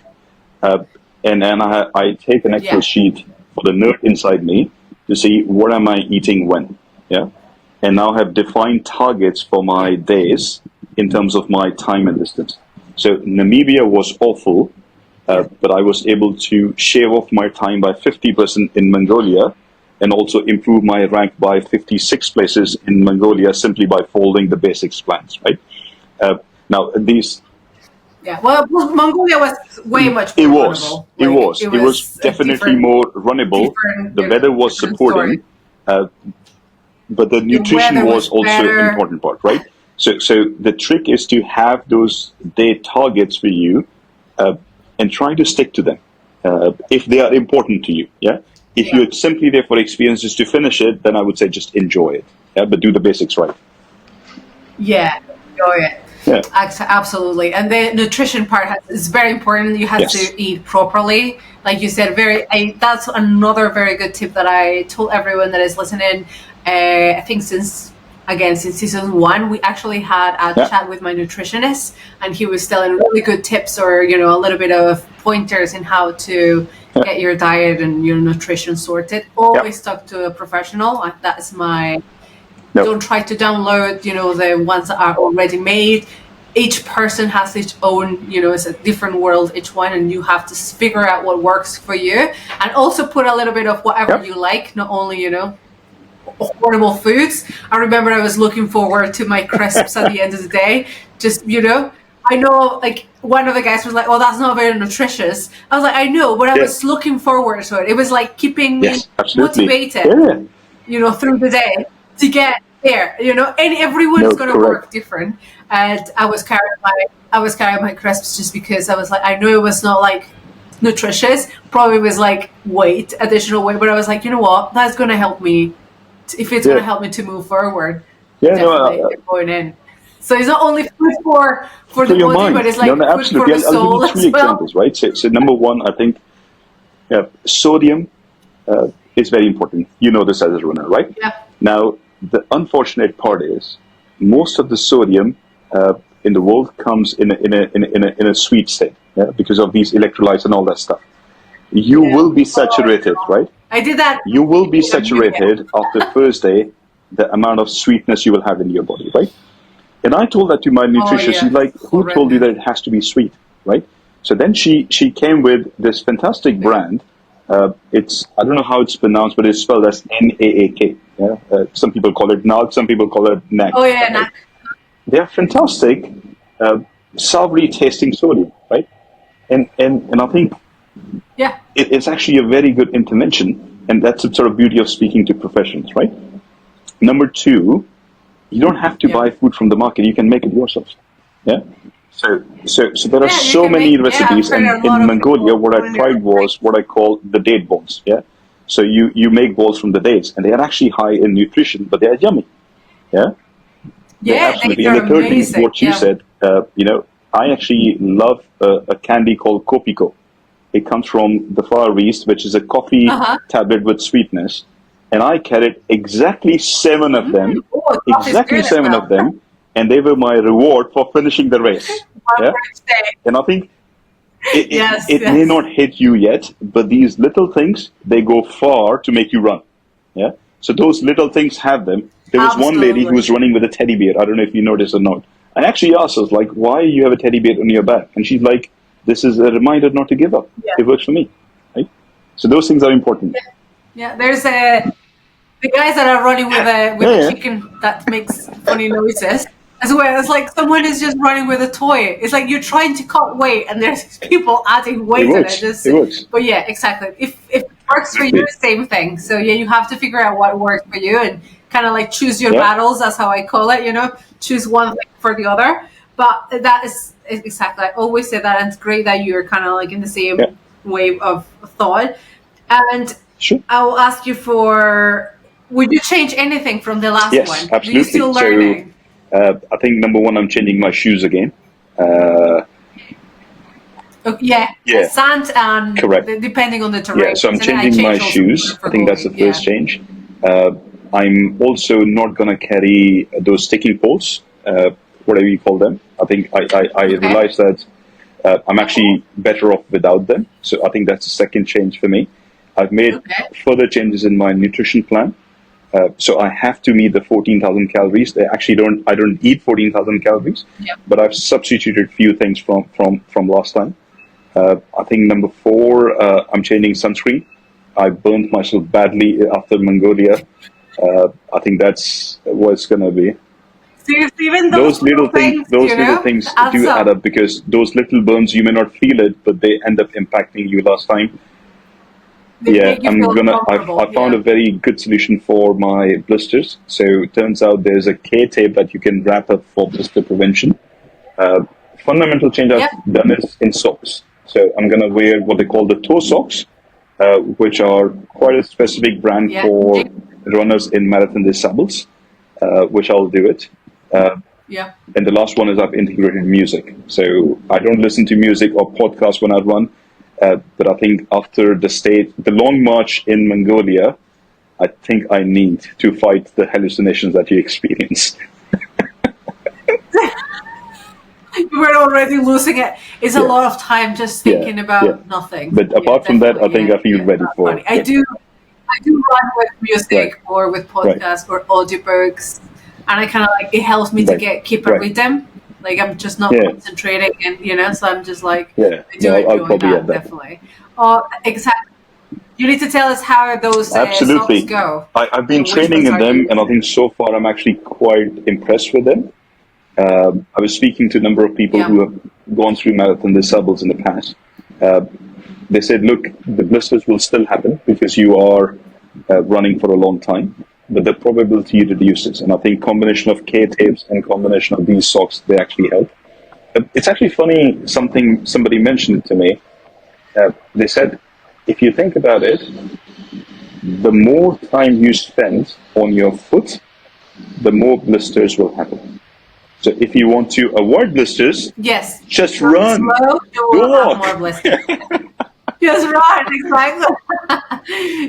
And I take an Excel sheet for the nerd inside me to see what am I eating when. Yeah. And now have defined targets for my days in terms of my time and distance. So Namibia was awful, but I was able to shave off my time by 50% in Mongolia, and also improve my rank by 56 places in Mongolia simply by following the basics plans, right? Now these. Yeah, well, Mongolia was way much more runnable. It was definitely more runnable. The weather was supporting, but the nutrition was also an important part, right? So the trick is to have those day targets for you, and try to stick to them if they are important to you. Yeah. If you're simply there for experience just to finish it, then I would say just enjoy it. Yeah, but do the basics right. Yeah, enjoy it. Yeah. Absolutely. And the nutrition part is very important. You have to eat properly. Like you said, that's another very good tip that I told everyone that is listening. I think since season 1, we actually had a chat with my nutritionist, and he was telling really good tips, or, a little bit of pointers in how to get your diet and your nutrition sorted. Always talk to a professional. That's my... Don't try to download, the ones that are already made. Each person has its own, it's a different world, each one, and you have to figure out what works for you, and also put a little bit of whatever you like, not only, horrible foods. I remember I was looking forward to my crisps at the end of the day. Just, I know, like, one of the guys was like, "Oh, that's not very nutritious." I was like, "I know," but I was looking forward to it. It was like keeping me motivated, through the day to get there, and everyone's going to work different. And I was carrying my crisps just because I was like, I know it was not like nutritious, probably was like additional weight, but I was like, you know what, that's going to help me. If it's going to help me to move forward, definitely going in. So it's not only food for the body, mind, but it's like food for the soul. I'll give you 3 examples, right? So number one, I think sodium is very important. You know this as a runner, right? Yeah. Now, the unfortunate part is most of the sodium in the world comes in a sweet state, because of these electrolytes and all that stuff. You will be saturated, right? I did that. You will be saturated after the first day, the amount of sweetness you will have in your body, right? And I told that to my nutritionist. She's like, "Who told you that it has to be sweet?" Right? So then she came with this fantastic brand. It's, I don't know how it's pronounced, but it's spelled as NAAK. Yeah? Some people call it NAG, some people call it NAG. Oh yeah, NAG. They are fantastic, savory tasting sodium, right? And I think it's actually a very good intervention, and that's the sort of beauty of speaking to professionals, right? Number 2, you don't have to buy food from the market; you can make it yourself. Yeah. So there are so many recipes, and in Mongolia, what I tried was what I call the date balls. Yeah. So you make balls from the dates, and they are actually high in nutrition, but they are yummy. Yeah. Yeah, absolutely. And the third thing is what you said. I actually love a candy called Kopiko. It comes from the Far East, which is a coffee tablet with sweetness. And I carried exactly 7 of them. Exactly 7 of them. And they were my reward for finishing the race. Yeah? And I think it may not hit you yet, but these little things, they go far to make you run. Yeah. So those little things have them. There was one lady who was running with a teddy bear. I don't know if you noticed or not. I actually asked her, like, "Why you have a teddy bear on your back?" And she's like, "This is a reminder not to give up. It works for me." Right? So those things are important. Yeah. There's the guys that are running with a chicken that makes funny noises. As well, it's like someone is just running with a toy. It's like you're trying to cut weight, and there's people adding weight in it. It works. But yeah, exactly. If it works for you, same thing. So yeah, you have to figure out what works for you and kind of like choose your battles. That's how I call it. Choose one thing for the other. But that is exactly. I always say that, and it's great that you're kind of like in the same wave of thought. And I will ask you for: would you change anything from the last one? Yes, absolutely. Are you still learning? I think number 1, I'm changing my shoes again. Sand and correct. Depending on the terrain. Yeah, so I'm changing my shoes. I think that's the first change. I'm also not going to carry those sticking poles, whatever you call them. I think I realized that I'm actually better off without them. So I think that's the second change for me. I've made further changes in my nutrition plan. So I have to meet the 14,000 calories. I don't eat 14,000 calories, but I've substituted a few things from last time. I think number 4, I'm changing sunscreen. I burnt myself badly after Mongolia. I think that's what it's going to be. Seriously, even those little things, little things do add up, because those little burns, you may not feel it, but they end up impacting you last time. I found a very good solution for my blisters. So it turns out there's a K-tape that you can wrap up for blister prevention. Fundamental change I've done is in socks. So I'm going to wear what they call the toe socks, which are quite a specific brand for runners in marathon disables, which I'll do it. And the last one is I've integrated music. So I don't listen to music or podcasts when I run. But I think after the long march in Mongolia, I think I need to fight the hallucinations that you experience. You were already losing it. It's a lot of time just thinking about nothing. But apart from that, I think I feel ready for it. I do run with music or with podcasts or audiobooks, and I kind of like, it helps me to keep a rhythm. Like, I'm just not concentrating, and so I'm just like, I do enjoy that, definitely. Oh, exactly. You need to tell us how those socks go. I've been training in them, and I think so far I'm actually quite impressed with them. I was speaking to a number of people who have gone through marathon disables in the past. They said, look, the blisters will still happen because you are running for a long time, but the probability reduces. And I think combination of K-tapes and combination of these socks, they actually help. It's actually funny, somebody mentioned to me. They said, if you think about it, the more time you spend on your foot, the more blisters will happen. So if you want to avoid blisters, just run. Slow, you will have more blisters. Just run, exactly.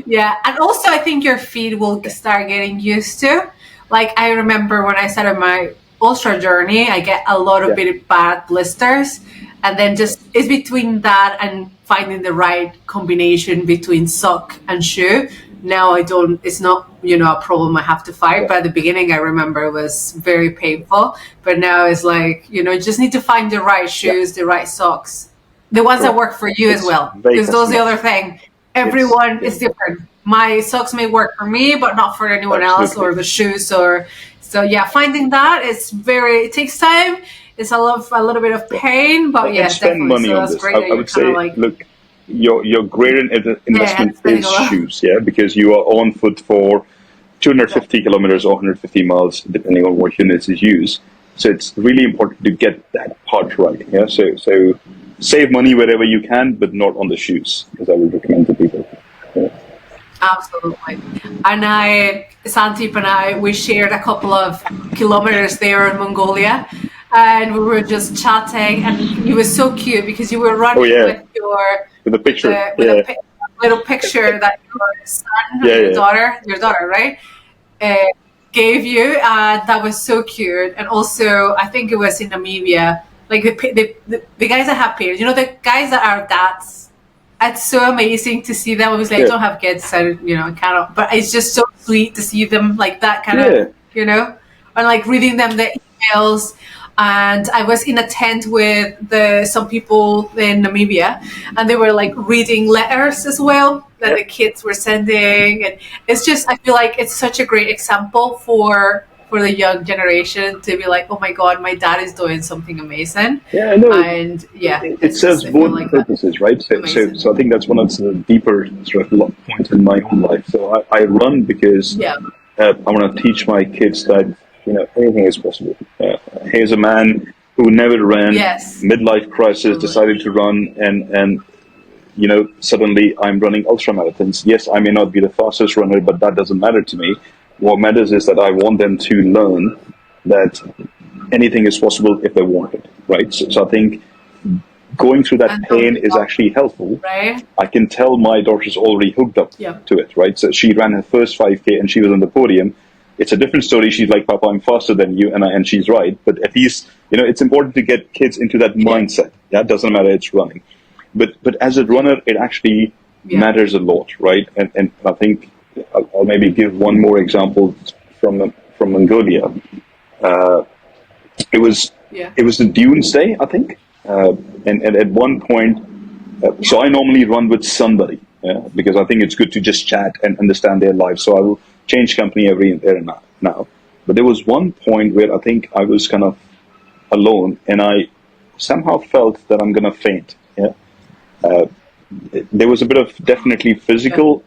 And also I think your feet will start getting used to. Like, I remember when I started my ultra journey, I get a lot of really bad blisters, and then just it's between that and finding the right combination between sock and shoe. Now it's not, a problem I have to fight. But at the beginning, I remember it was very painful. But now it's like, you just need to find the right shoes, the right socks, the ones that work for you as well. Because that's the other thing. Everyone is different. My socks may work for me, but not for anyone else, or the shoes. Finding that it takes time. It's a little bit of pain, but spend money on this. I would say, look, your greater investment is shoes, because you are on foot for 250 kilometers or 150 miles, depending on what units is used. So it's really important to get that part right. So save money wherever you can, but not on the shoes, because I would recommend to people. Absolutely. And Sandeep and I, we shared a couple of kilometers there in Mongolia, and we were just chatting, and it was so cute because you were running with a picture, a little picture that your son, your daughter, right, gave you. That was so cute. And also, I think it was in Namibia. Like the guys that have parents, the guys that are dads. It's so amazing to see them. Obviously, I don't have kids, so I cannot. But it's just so sweet to see them like that kind of, and like reading them the emails. And I was in a tent with some people in Namibia, and they were like reading letters as well that the kids were sending. And it's just, I feel like it's such a great example for the young generation to be like, oh my God, my dad is doing something amazing. Yeah, I know. And it serves both purposes, right? So I think that's one of the deeper sort of points in my own life. So I run because I want to teach my kids that anything is possible. Here's a man who never ran, midlife crisis, decided to run, and suddenly I'm running ultra marathons. Yes, I may not be the fastest runner, but that doesn't matter to me. What matters is that I want them to learn that anything is possible if they want it, right? So I think going through that pain is actually helpful. Right. I can tell my daughter's already hooked up to it, right? So she ran her first 5K and she was on the podium. It's a different story. She's like, Papa, I'm faster than you. And she's right. But at least, it's important to get kids into that mindset. It doesn't matter, it's running. But as a runner, it actually matters a lot, right? And I think I'll maybe give one more example from Mongolia. It was the Dunes Day, I think. And at one point, so I normally run with somebody, because I think it's good to just chat and understand their lives. So I will change company every there and now. But there was one point where I think I was kind of alone, and I somehow felt that I'm going to faint. Yeah, there was a bit of definitely physical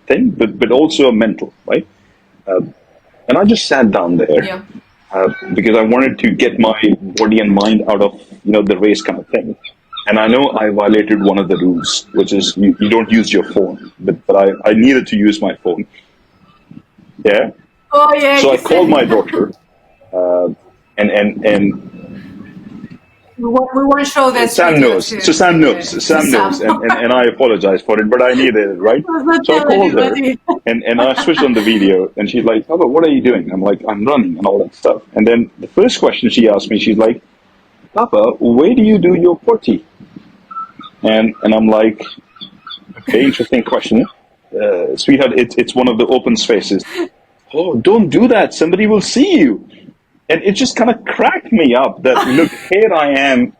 thing, but also a mental, right? And I just sat down there because I wanted to get my body and mind out of the race kind of thing. And I know I violated one of the rules, which is you don't use your phone. But I needed to use my phone. Yeah. Oh yeah. So I called my daughter, and we won't show this. Sam knows. So Sam knows. Sam knows, and I apologize for it, but I needed it, right? So I called her, and I switched on the video, and she's like, "Papa, what are you doing?" I'm like, "I'm running," and all that stuff. And then the first question she asked me, she's like, "Papa, where do you do your potty?" And I'm like, "Okay, interesting question, sweetheart. It's one of the open spaces." "Oh, don't do that. Somebody will see you." And it just kind of cracked me up that, look, here I am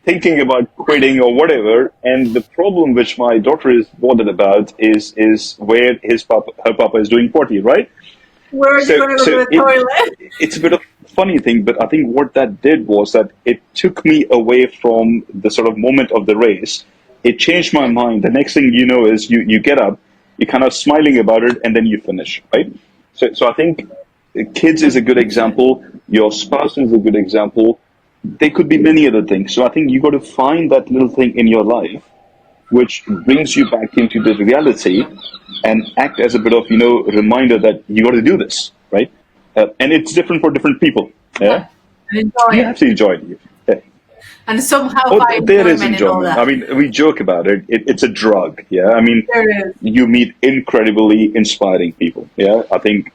thinking about quitting or whatever, and the problem which my daughter is bothered about is where her papa is doing potty, right? Where are you going to go to the toilet? It's a bit of a funny thing, but I think what that did was that it took me away from the sort of moment of the race. It changed my mind. The next thing you know is you get up, you're kind of smiling about it, and then you finish, right? So I think kids is a good example. Your spouse is a good example. There could be many other things. So I think you got to find that little thing in your life which brings you back into the reality and act as a bit of, reminder that you got to do this, right? And it's different for different people. Yeah. And you have to enjoy it. Yeah. And somehow find there is enjoyment in all enjoyment. that. I mean, we joke about it. It's a drug. Yeah. I mean, you meet incredibly inspiring people. Yeah. I think,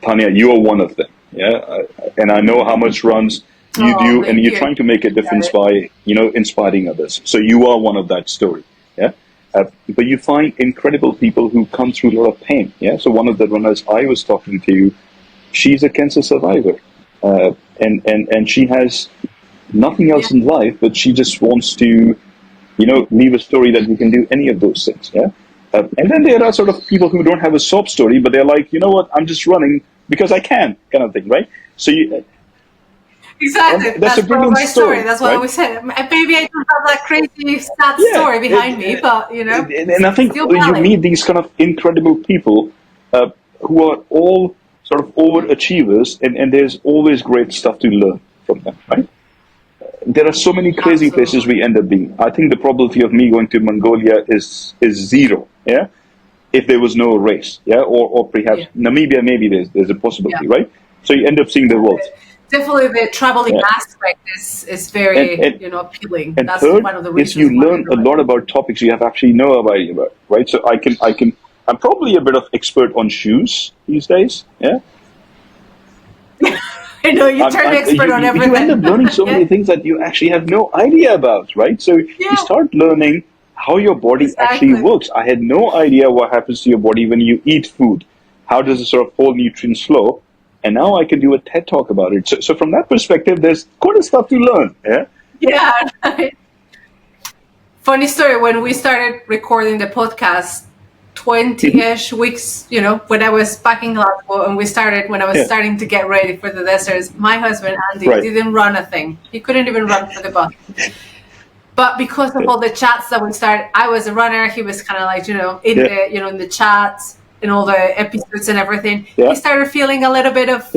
Tanya, you are one of them. Yeah. And I know how much runs you do, and you're trying to make a difference by, inspiring others. So you are one of that story. Yeah. But you find incredible people who come through a lot of pain. Yeah. So one of the runners I was talking to, she's a cancer survivor. And she has nothing else in life, but she just wants to, leave a story that we can do any of those things. Yeah. And then there are sort of people who don't have a sob story, but they're like, you know what, I'm just running because I can, kind of thing, right? So exactly. That's a brilliant my story. That's what right? I always said. Maybe I don't have that crazy sad story behind me, but And I think you meet these kind of incredible people who are all sort of overachievers, and there's always great stuff to learn from them, right? There are so many crazy places we end up being. I think the probability of me going to Mongolia is zero. Yeah, if there was no race. Yeah, or perhaps Namibia. Maybe there's a possibility, right? So you end up seeing the world. Definitely, the traveling aspect is very appealing. And that's third one of the reasons is you learn a lot about topics you have actually know about, right? So I'm probably a bit of expert on shoes these days. Yeah. I know you turn expert on everything. You end up learning so many things that you actually have no idea about, right? So you start learning how your body actually works. I had no idea what happens to your body when you eat food. How does the sort of whole nutrients flow? And now I can do a TED talk about it. So from that perspective, there's quite a stuff to learn. Yeah. Yeah. Right. Funny story. When we started recording the podcast, 20-ish weeks, when I was back in Glasgow, and when I was starting to get ready for the deserts, my husband Andy didn't run a thing. He couldn't even run for the bus. But because of all the chats that we started, I was a runner. He was kind of like, in the chats, in all the episodes and everything. He started feeling a little bit of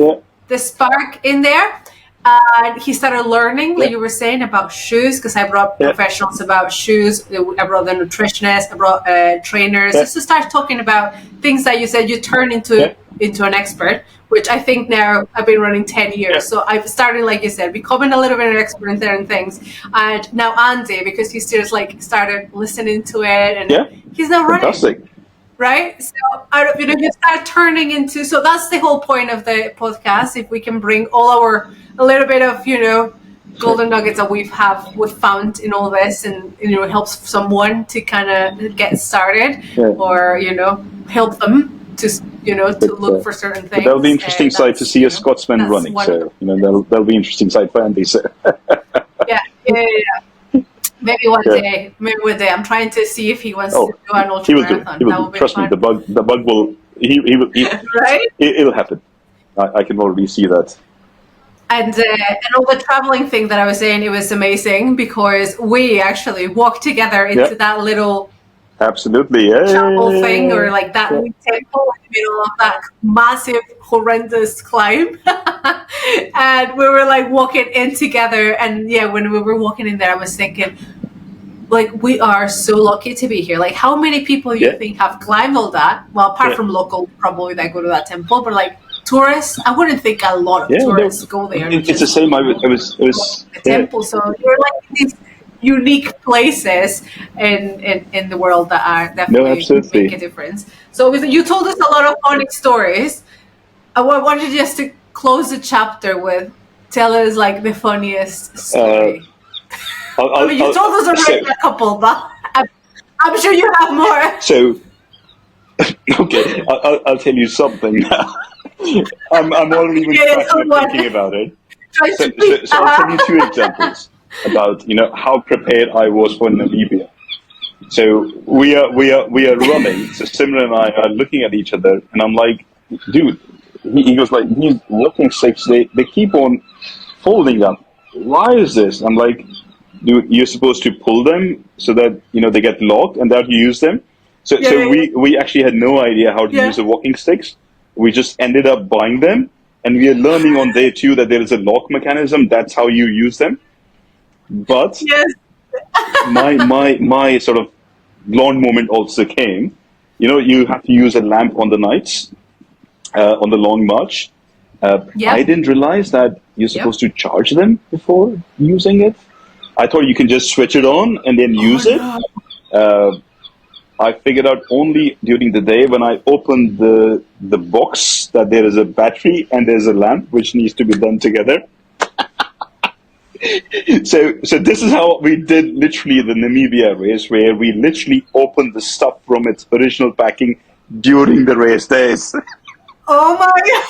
the spark in there. And he started learning, like you were saying, about shoes, because I brought professionals about shoes. I brought the nutritionists, I brought trainers, just to start talking about things that you said you turn into an expert, which I think now I've been running 10 years. So I've started, like you said, becoming a little bit of an expert in certain things. And now Andy, because he's just started listening to it, and he's now running. Fantastic. Right? So, you start turning into, so that's the whole point of the podcast. If we can bring a little bit of, golden nuggets that we've found in all this, and, helps someone to kind of get started or, help them to look for certain things. That'll be interesting sight to see a Scotsman running. So, that'll be interesting sight for Andy. So. Yeah. Maybe one day. I'm trying to see if he wants to do an ultra marathon. He will do. Trust me, the bug will. He will. Right? It'll happen. I can already see that. And all the traveling thing that I was saying, it was amazing because we actually walked together into that little absolutely chapel thing, or like that temple in the middle of that massive, horrendous climb. And we were like walking in together. And yeah, when we were walking in there, I was thinking, like, we are so lucky to be here. Like, how many people you think have climbed all that? Well, apart from local, probably that go to that temple, but like tourists, I wouldn't think a lot of tourists go there. It's the same. It was the temple. So you're like these unique places in the world that are definitely make a difference. So you told us a lot of funny stories. I wanted just to close the chapter with, tell us like the funniest story. You told us already a couple, but I'm sure you have more. So, okay, I'll tell you something now. I'm already even thinking about it. So I'll tell you 2 examples about how prepared I was for Namibia. So we are running. So Simran and I are looking at each other, and I'm like, dude. He goes like, these walking sticks, they keep on folding up. Why is this? I'm like, dude, you're supposed to pull them so that they get locked, and that you use them. So we actually had no idea how to use the walking sticks. We just ended up buying them, and we are learning on day 2 that there is a lock mechanism. That's how you use them. But my sort of blonde moment also came. You have to use a lamp on the nights, on the long march. I didn't realize that you're supposed to charge them before using it. I thought you can just switch it on and then use it. I figured out only during the day when I opened the box that there is a battery and there's a lamp which needs to be done together. So this is how we did literally the Namibia race, where we literally opened the stuff from its original packing during the race days. Oh my God.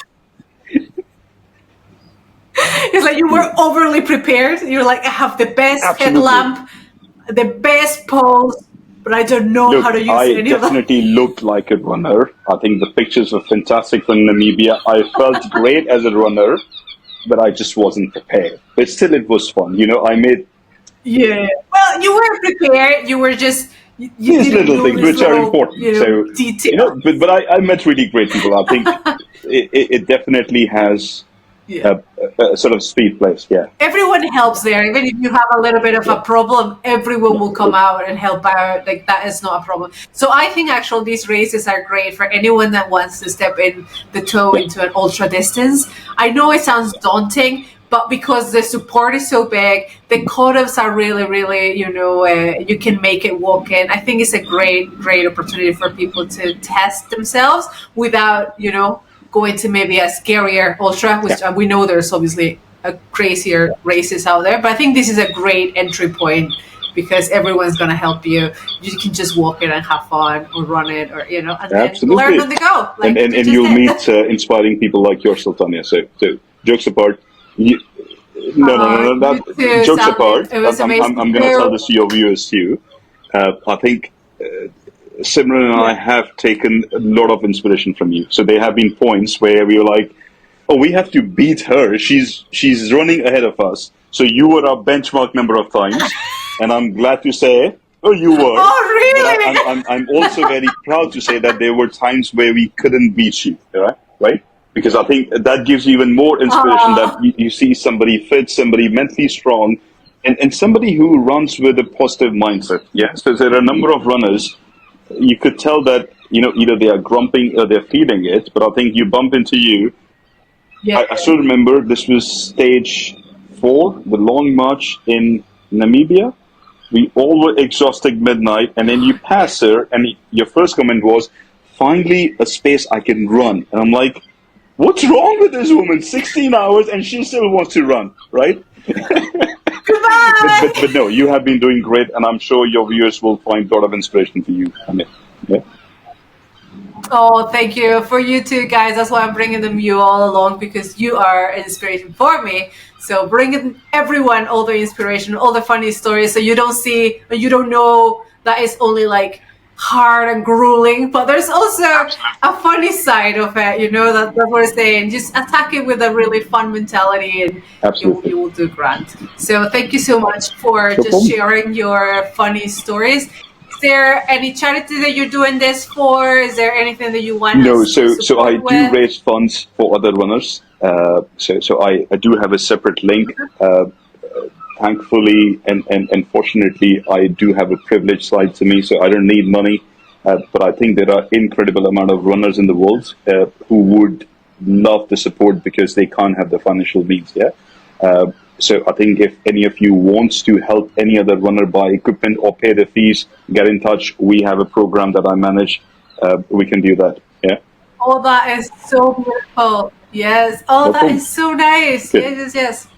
It's like you were overly prepared. You're like, I have the best headlamp, the best pose, but I don't know how to use any of them. I definitely looked like a runner. I think the pictures were fantastic from Namibia. I felt great as a runner, but I just wasn't prepared. But still, it was fun. I made... Yeah. Well, you were prepared. You were just... These little things which are important. Detail. But I met really great people. I think it definitely has a sort of sweet place. Yeah. Everyone helps there. Even if you have a little bit of a problem, everyone will come out and help out. Like, that is not a problem. So I think actually these races are great for anyone that wants to step in the toe into an ultra distance. I know it sounds daunting, but because the support is so big, the cutoffs are really, really, you can make it walk in. I think it's a great opportunity for people to test themselves without, going to maybe a scarier ultra, which we know there's obviously a crazier races out there. But I think this is a great entry point because everyone's going to help you. You can just walk it and have fun or run it or, and then learn on the go. Like and you'll meet inspiring people like yourself, Tanya. So jokes apart. No. Jokes apart. I'm going to tell this to your viewers too. I think Simran and I have taken a lot of inspiration from you. So there have been points where we were like, "Oh, we have to beat her. She's running ahead of us." So you were our benchmark number of times, and I'm glad to say, "Oh, you were." Oh, really? But I'm also very proud to say that there were times where we couldn't beat you. Right? Because I think that gives you even more inspiration that you see somebody fit, somebody mentally strong, and somebody who runs with a positive mindset. Yeah. So there are a number of runners, you could tell that, either they are grumping or they're feeling it, but I think you bump into you. Yeah. I still remember this was stage 4, the long march in Namibia. We all were exhausted midnight, and then you pass her, and your first comment was, finally a space I can run. And I'm like, what's wrong with this woman? 16 hours and she still wants to run, right? Goodbye! but no, you have been doing great, and I'm sure your viewers will find a lot of inspiration for you. Yeah. Oh, thank you. For you too, guys. That's why I'm bringing you all along, because you are inspiration for me. So bringing everyone all the inspiration, all the funny stories, so you don't know that it's only like hard and grueling, but there's also a funny side of it, that we're saying. Just attack it with a really fun mentality and you will do grand. So thank you so much for just sharing your funny stories. Is there any charity that you're doing this for? Is there anything that you want us to support I do raise funds for other runners. So I do have a separate link. Thankfully and fortunately, I do have a privileged side to me, so I don't need money. But I think there are incredible amount of runners in the world who would love the support because they can't have the financial means. So I think if any of you wants to help any other runner buy equipment or pay the fees, get in touch. We have a program that I manage. We can do that. Yeah. Oh, that is so beautiful. Yes. Oh, that is so nice. Good. Yes.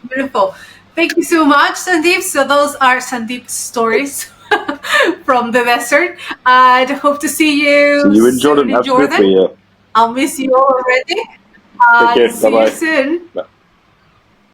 Beautiful. Thank you so much, Sandeep. So those are Sandeep's stories from the desert. And hope to see you in Jordan. Absolutely, yeah. I'll miss you already. Take care. See you soon. Bye.